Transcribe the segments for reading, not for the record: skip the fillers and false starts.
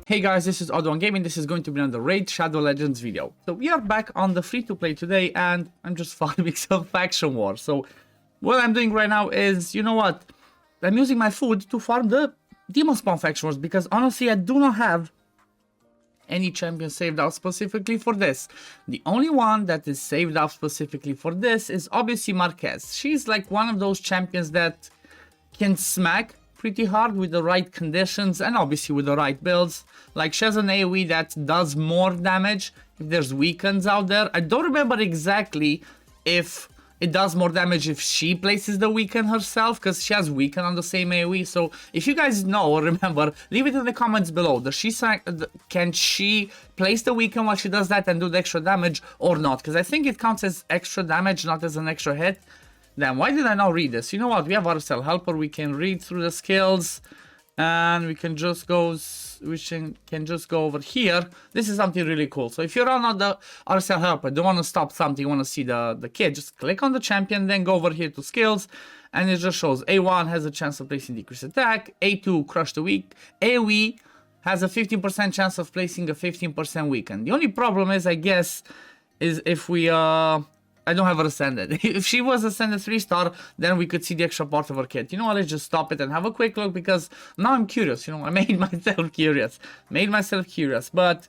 Hey guys, this is OddOneGaming. This is going to be another Raid Shadow Legends video. So we are back on the free-to-play today, and I'm just farming some faction wars. So what I'm doing right now is, you know what? I'm using my food to farm the Demon Spawn faction wars, because honestly, I do not have any champion saved out specifically for this. The only one that is saved out specifically for this is obviously Marquez. She's like one of those champions that can smack pretty hard with the right conditions and obviously with the right builds. Like, she has an AoE that does more damage if there's weakens out there. I don't remember exactly if it does more damage if she places the weaken herself, because she has weaken on the same AoE. So if you guys know or remember, leave it in the comments below. Can she place the weaken while she does that and do the extra damage or not? Because I think it counts as extra damage, not as an extra hit. Then why did I not read this? You know what? We have RSL Helper. We can read through the skills, and we can just go. Can just go over here. This is something really cool. So if you're on the RSL Helper, don't want to stop something, you want to see the kit, just click on the champion, then go over here to skills, and it just shows A1 has a chance of placing decreased attack, A2 crush the weak, AoE has a 15% chance of placing a 15% weaken. The only problem is, I guess, is if we I don't have her ascended. If she was ascended 3-star, then we could see the extra part of her kit. You know what, let's just stop it and have a quick look, because now I'm curious. You know, I made myself curious. But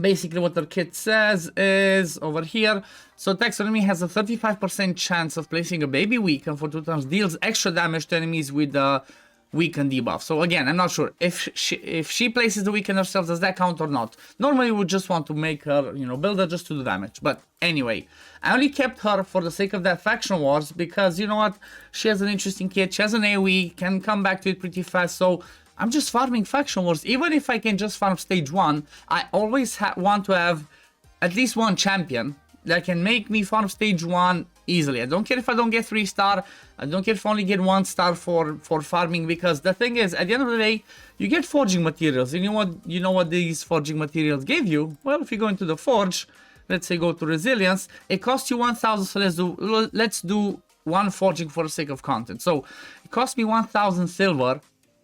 basically what her kit says is over here. So taxonomy has a 35% chance of placing a baby weaken for 2 times, deals extra damage to enemies with the weaken debuff. So again, I'm not sure if she places the weaken herself, does that count or not? Normally we would just want to make her, you know, build her just to do damage. But anyway, I only kept her for the sake of that faction wars, because you know what, she has an interesting kit, she has an AoE, can come back to it pretty fast. So I'm just farming faction wars. Even if I can just farm stage 1, I always want to have at least one champion that can make me farm stage 1 easily. I don't care if I don't get 3-star. I don't care if I only get 1-star for farming, because the thing is, at the end of the day, you get forging materials. And you know what these forging materials give you? Well, if you go into the forge, let's say go to resilience, it costs you 1,000. So let's do one forging for the sake of content. So it cost me 1,000 silver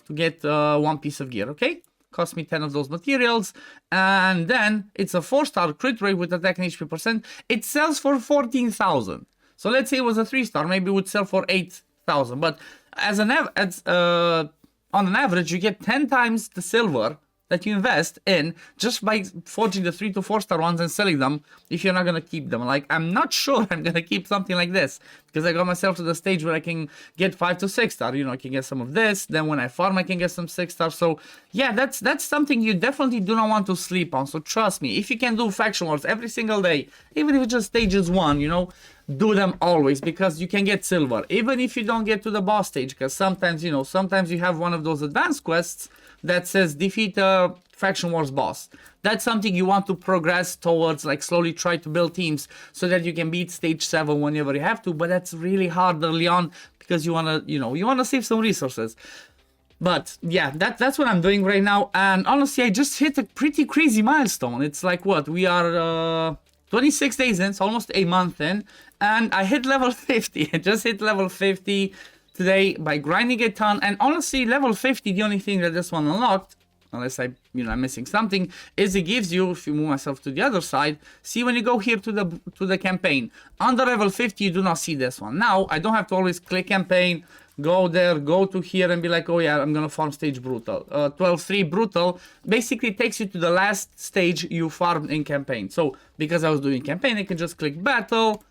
to get one piece of gear, okay? Cost me 10 of those materials, and then it's a 4-star crit rate with attack and HP percent. It sells for 14,000. So let's say it was a 3-star, maybe it would sell for 8,000. But as on an average, you get 10 times the silver that you invest in just by forging the 3 to 4-star ones and selling them if you're not going to keep them. Like, I'm not sure I'm going to keep something like this, because I got myself to the stage where I can get 5 to 6-star. You know, I can get some of this, then when I farm I can get some 6-star. So yeah, that's something you definitely do not want to sleep on. So trust me, if you can do faction wars every single day, even if it's just stages 1, you know, do them always, because you can get silver even if you don't get to the boss stage. Because sometimes, you know, sometimes you have one of those advanced quests that says defeat a faction wars boss. That's something you want to progress towards, like slowly try to build teams so that you can beat stage 7 whenever you have to. But that's really hard early on, because you want to, you know, you want to save some resources. But yeah, that's what I'm doing right now. And honestly, I just hit a pretty crazy milestone. It's like, what, we are 26 days in, it's almost a month in, and I hit level 50. I just hit level 50 today by grinding a ton. And honestly, level 50, the only thing that this one unlocked, unless I'm missing something, is it gives you, if you move myself to the other side, see when you go here to the campaign, under level 50 you do not see this one. Now I don't have to always click campaign, go there, go to here and be like, oh yeah, I'm gonna farm stage brutal. 12-3 brutal basically takes you to the last stage you farmed in campaign. So because I was doing campaign, I can just click battle,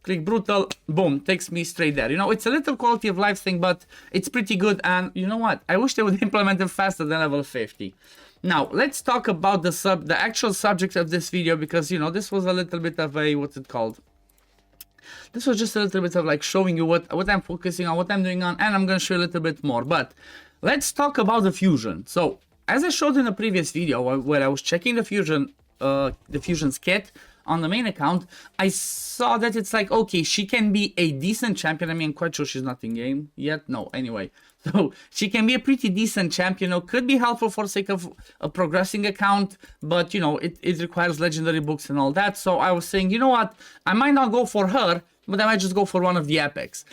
click brutal, boom, takes me straight there. You know, it's a little quality of life thing, but it's pretty good. And you know what, I wish they would implement it faster than level 50. Now let's talk about the actual subject of this video, because you know, this was a little bit of a, what's it called, this was just a little bit of like showing you what I'm focusing on, what I'm doing on, and I'm going to show you a little bit more. But let's talk about the fusion. So as I showed in a previous video where I was checking the fusion's kit on the main account, I saw that it's like, okay, she can be a decent champion. I mean, I'm quite sure she's not in game yet. No, anyway. So she can be a pretty decent champion, you know, could be helpful for the sake of a progressing account, but you know, it requires legendary books and all that. So I was saying, you know what, I might not go for her, but I might just go for one of the epics.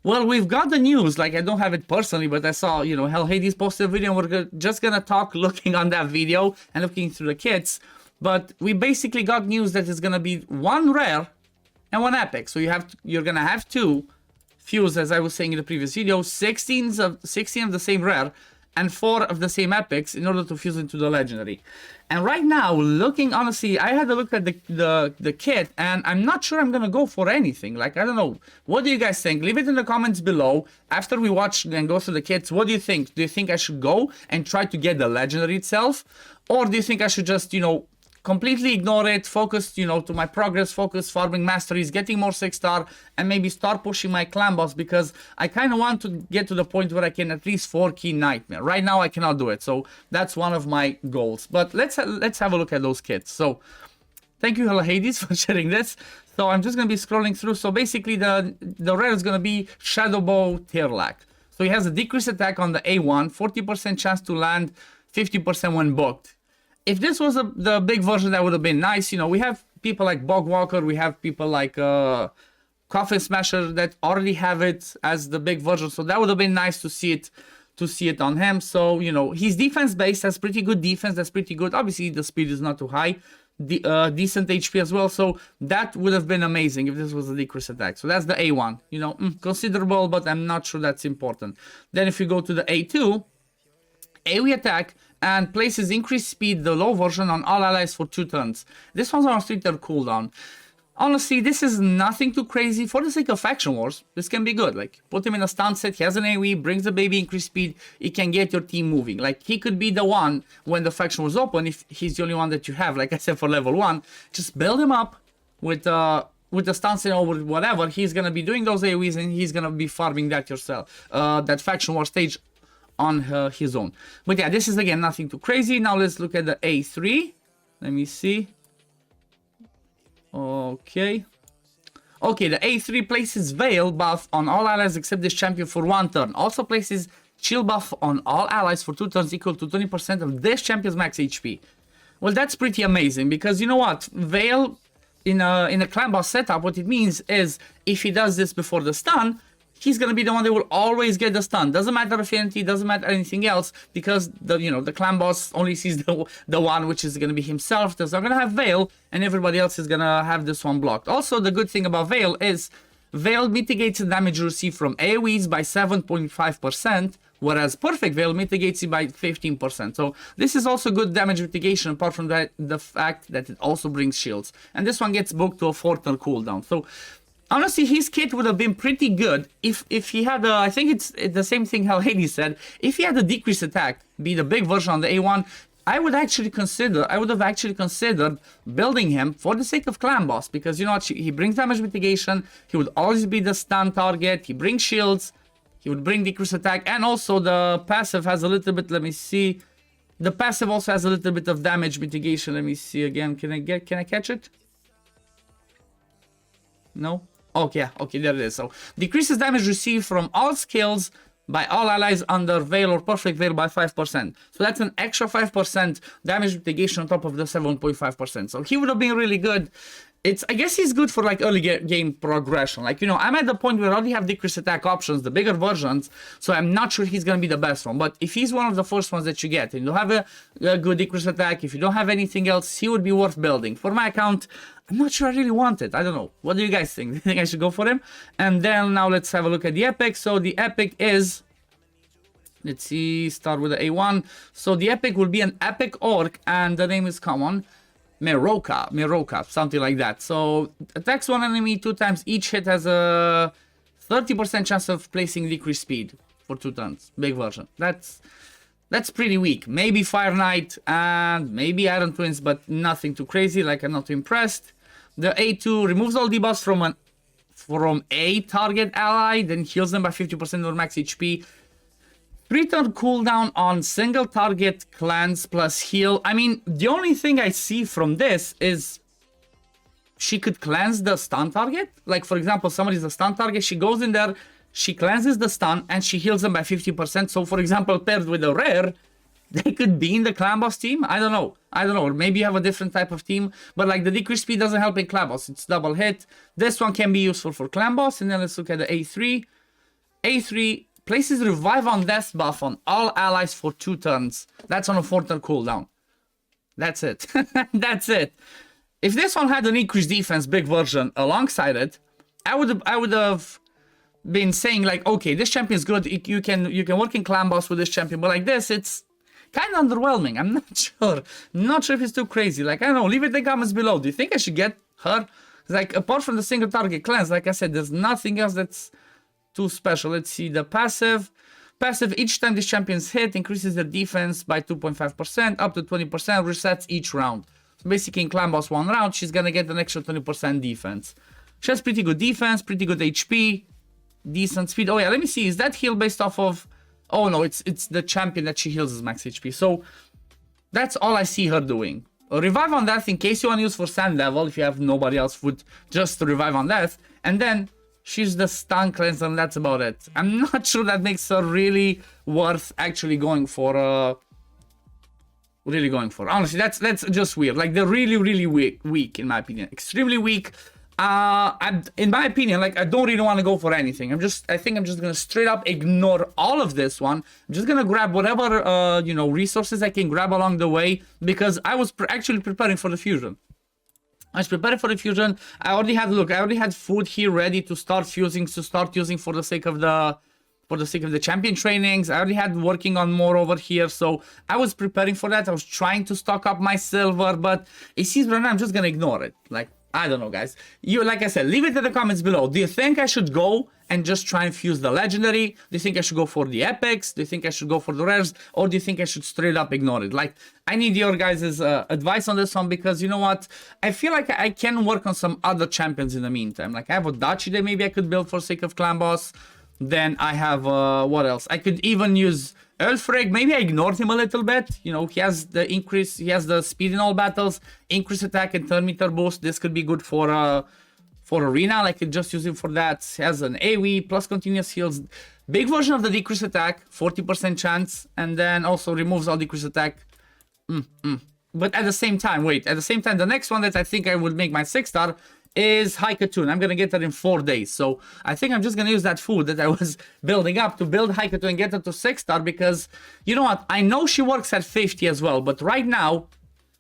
Well, we've got the news. Like, I don't have it personally, but I saw, you know, Hell Hades posted a video, and we're just gonna talk looking on that video and looking through the kits. But we basically got news that it's gonna be one rare and one epic. So you're gonna have two fuse, as I was saying in the previous video, 16 of the same rare and 4 of the same epics in order to fuse into the legendary. And right now, looking honestly, I had a look at the kit, and I'm not sure I'm gonna go for anything. Like, I don't know. What do you guys think? Leave it in the comments below. After we watch and go through the kits, what do you think? Do you think I should go and try to get the legendary itself? Or do you think I should just, you know, completely ignore it, focus, you know, to my progress, focus farming masteries, getting more 6-star, and maybe start pushing my clan boss, because I kind of want to get to the point where I can at least 4-key nightmare. Right now I cannot do it, so that's one of my goals. But let's have a look at those kits. So thank you, Hello Hades, for sharing this. So I'm just gonna be scrolling through. So basically the rare is gonna be Shadowbow Tearlac. So he has a decreased attack on the A1, 40% chance to land, 50% when booked. If this was the big version, that would have been nice. You know, we have people like Bogwalker, we have people like Coffin Smasher that already have it as the big version. So that would have been nice to see it on him. So, you know, his defense base has pretty good defense. That's pretty good. Obviously, the speed is not too high. Decent HP as well. So that would have been amazing if this was a decreased attack. So that's the A1. You know, considerable, but I'm not sure that's important. Then if you go to the A2, AoE attack, and places increased speed, the low version, on all allies for 2 turns. This one's on a 3-turn cooldown. Honestly, this is nothing too crazy. For the sake of faction wars, this can be good. Like, put him in a stun set, he has an AoE, brings the baby increased speed, he can get your team moving. Like, he could be the one when the faction was open, if he's the only one that you have. Like I said, for level 1, just build him up with the stun set or whatever. He's gonna be doing those AoEs, and he's gonna be farming that yourself. That faction war stage on his own. But yeah, this is again nothing too crazy. Now let's look at the A3. Let me see. Okay, the A3 places Veil buff on all allies except this champion for 1 turn. Also places chill buff on all allies for 2 turns equal to 20% of this champion's max HP. Well, that's pretty amazing, because you know what? Veil in a clan boss setup, what it means is if he does this before the stun, he's gonna be the one that will always get the stun. Doesn't matter affinity, doesn't matter anything else, because the clan boss only sees the one, which is gonna be himself. That's not gonna have Veil, and everybody else is gonna have this one blocked. Also, the good thing about Veil is Veil mitigates the damage you receive from AoEs by 7.5%, whereas Perfect Veil mitigates it by 15%. So this is also good damage mitigation, apart from that, the fact that it also brings shields. And this one gets booked to a 4-turn cooldown. So honestly, his kit would have been pretty good if he had a, I think it's the same thing Hell Hades said, if he had a decreased attack, be the big version on the A1, I would have actually considered building him for the sake of clan boss, because you know what, he brings damage mitigation, he would always be the stun target, he brings shields, he would bring decreased attack, and also the passive has a little bit, let me see, the passive also has a little bit of damage mitigation. Let me see again, can I catch it? No? Okay, yeah, okay, there it is. So decreases damage received from all skills by all allies under Veil or Perfect Veil by 5%. So that's an extra 5% damage mitigation on top of the 7.5%. So he would have been really good. I guess he's good for like early game progression. Like, you know, I'm at the point where I already have decreased attack options, the bigger versions, so I'm not sure he's gonna be the best one. But if he's one of the first ones that you get, and you have a good decreased attack, if you don't have anything else, he would be worth building. For my account, I'm not sure I really want it. I don't know. What do you guys think? Do you think I should go for him? And then now let's have a look at the epic. So the epic is, let's see, start with the A1. So the epic will be an epic orc, and the name is common. Meroka, something like that. So attacks one enemy 2 times. Each hit has a 30% chance of placing decreased speed for 2 turns. Big version. That's pretty weak. Maybe Fire Knight and maybe Iron Twins, but nothing too crazy. Like, I'm not too impressed. The A2 removes all debuffs from a target ally, then heals them by 50% of max HP. 3-turn cooldown on single target cleanse plus heal. I mean, the only thing I see from this is she could cleanse the stun target. Like, for example, somebody's a stun target, she goes in there, she cleanses the stun, and she heals them by 50%. So, for example, paired with a rare, they could be in the clan boss team. I don't know. Or maybe you have a different type of team. But like, the decreased speed doesn't help in clan boss. It's double hit. This one can be useful for clan boss. And then let's look at the A3. A3, places Revive on Death buff on all allies for 2 turns. That's on a 4-turn cooldown. That's it. That's it. If this one had an increased defense big version alongside it, I would have been saying like, okay, this champion is good. You can work in clan boss with this champion, but like this, it's kind of underwhelming. I'm not sure. Not sure if it's too crazy. Like, I don't know. Leave it in the comments below. Do you think I should get her? Like, apart from the single target cleanse, like I said, there's nothing else that's too special. Let's see the passive. Passive, each time this champion's hit, increases their defense by 2.5%, up to 20%, resets each round. So basically, in clan boss 1 round, she's gonna get an extra 20% defense. She has pretty good defense, pretty good HP, decent speed. Oh yeah, let me see. Is that heal based off of... Oh no, it's the champion that she heals as max HP. So that's all I see her doing. A revive on death in case you want to use for sand level, if you have nobody else would just revive on death. And then she's the stun cleanser and that's about it. I'm not sure that makes her really worth actually going for honestly, that's just weird. Like, they're really weak in my opinion. Extremely weak. In my opinion, like, I don't really want to go for anything. I think I'm just gonna straight up ignore all of this one. I'm just gonna grab whatever you know, resources I can grab along the way, because I was actually preparing for the fusion. I was preparing for the fusion. I already had food here ready to start using for the sake of the champion trainings. I already had working on more over here, so I was preparing for that. I was trying to stock up my silver, but it seems right now I'm just gonna ignore it. Like, I don't know, guys. Like I said, leave it in the comments below. Do you think I should go and just try and fuse the legendary? Do you think I should go for the epics? Do you think I should go for the rares? Or do you think I should straight up ignore it? Like, I need your guys' advice on this one, because you know what? I feel like I can work on some other champions in the meantime. Like, I have a OddOneGaming that maybe I could build for sake of clan boss. Then I have, what else? I could even use Ulfric. Maybe I ignored him a little bit. You know, he has the speed in all battles, increase attack and turn meter boost. This could be good for arena. Like, I could just use him for that. He has an AoE plus continuous heals. Big version of the decrease attack, 40% chance, and then also removes all decrease attack. But at the same time, the next one that I think I would make my 6-star is Haikatun. I'm gonna get that in 4 days. So I think I'm just gonna use that food that I was building up to build Haikatun and get her to 6-star, because you know what? I know she works at 50 as well, but right now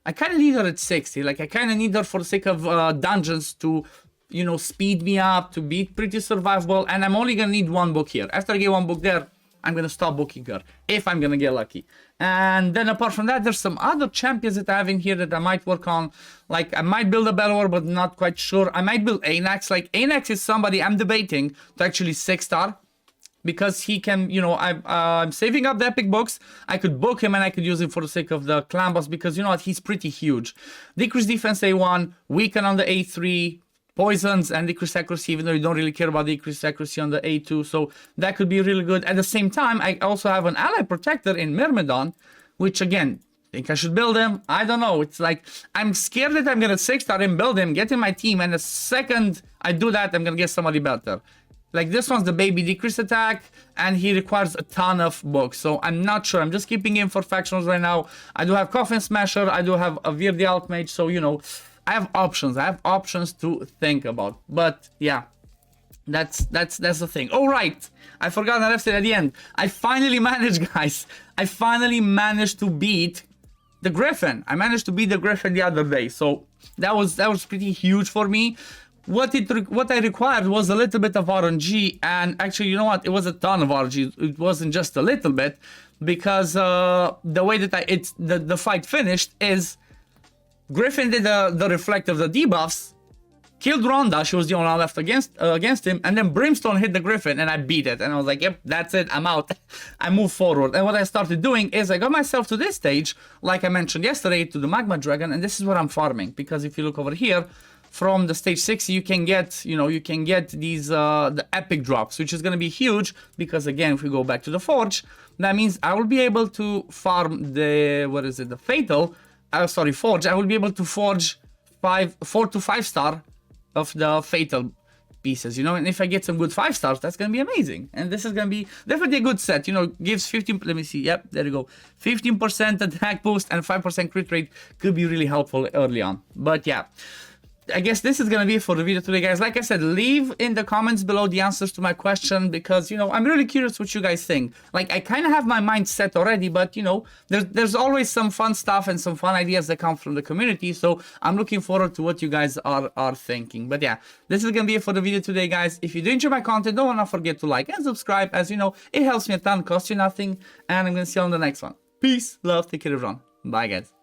I kind of need her at 60. Like, I kind of need her for the sake of dungeons to, you know, speed me up, to be pretty survivable, and I'm only gonna need 1 book here. After I get 1 book there, I'm gonna stop booking her, if I'm gonna get lucky. And then apart from that, there's some other champions that I have in here that I might work on. Like, I might build a Belor, but not quite sure. I might build Anax. Like, Anax is somebody I'm debating to actually 6-star, because he can, you know, I'm saving up the epic books. I could book him and I could use him for the sake of the clan boss, because you know what, he's pretty huge. Decrease defense A1, weaken on the A3, poisons and decreased accuracy, even though you don't really care about decreased accuracy on the A2, so that could be really good. At the same time, I also have an ally protector in Myrmidon, which again, think I should build him? I don't know. It's like, I'm scared that I'm gonna 6-star him, build him, get in my team, and the second I do that, I'm gonna get somebody better. Like, this one's the baby decrease attack, and he requires a ton of books, so I'm not sure. I'm just keeping him for factions right now. I do have Coffin Smasher, I do have a Vir the Altmage, so you know, I have options to think about. But yeah, that's the thing. Oh right, I forgot, I left it at the end. I finally managed, guys. I finally managed to beat the Griffin. I managed to beat the Griffin the other day, so that was pretty huge for me. What I required was a little bit of RNG, and actually, you know what? It was a ton of RNG. It wasn't just a little bit, because the way that the fight finished is Griffin did the reflect of the debuffs, killed Rhonda, she was the only one left against him, and then Brimstone hit the Griffin, and I beat it. And I was like, yep, that's it, I'm out. I moved forward. And what I started doing is I got myself to this stage, like I mentioned yesterday, to the Magma Dragon, and this is what I'm farming. Because if you look over here, from the stage 60, you can get, you know, these, the epic drops, which is going to be huge, because again, if we go back to the Forge, that means I will be able to farm the, the Fatal, Forge. I will be able to forge 4 to 5-star of the Fatal pieces, you know, and if I get some good 5-stars, that's gonna be amazing. And this is gonna be definitely a good set, you know, gives 15, let me see, yep, there you go, 15% attack boost and 5% crit rate could be really helpful early on. But yeah, I guess this is gonna be it for the video today, guys. Like I said, leave in the comments below the answers to my question, because, you know, I'm really curious what you guys think. Like, I kind of have my mind set already, but, you know, there's always some fun stuff and some fun ideas that come from the community, so I'm looking forward to what you guys are thinking. But yeah, this is gonna be it for the video today, guys. If you do enjoy my content, don't wanna forget to like and subscribe, as you know, it helps me a ton, costs you nothing, and I'm gonna see you on the next one. Peace, love, take care, everyone. Bye, guys.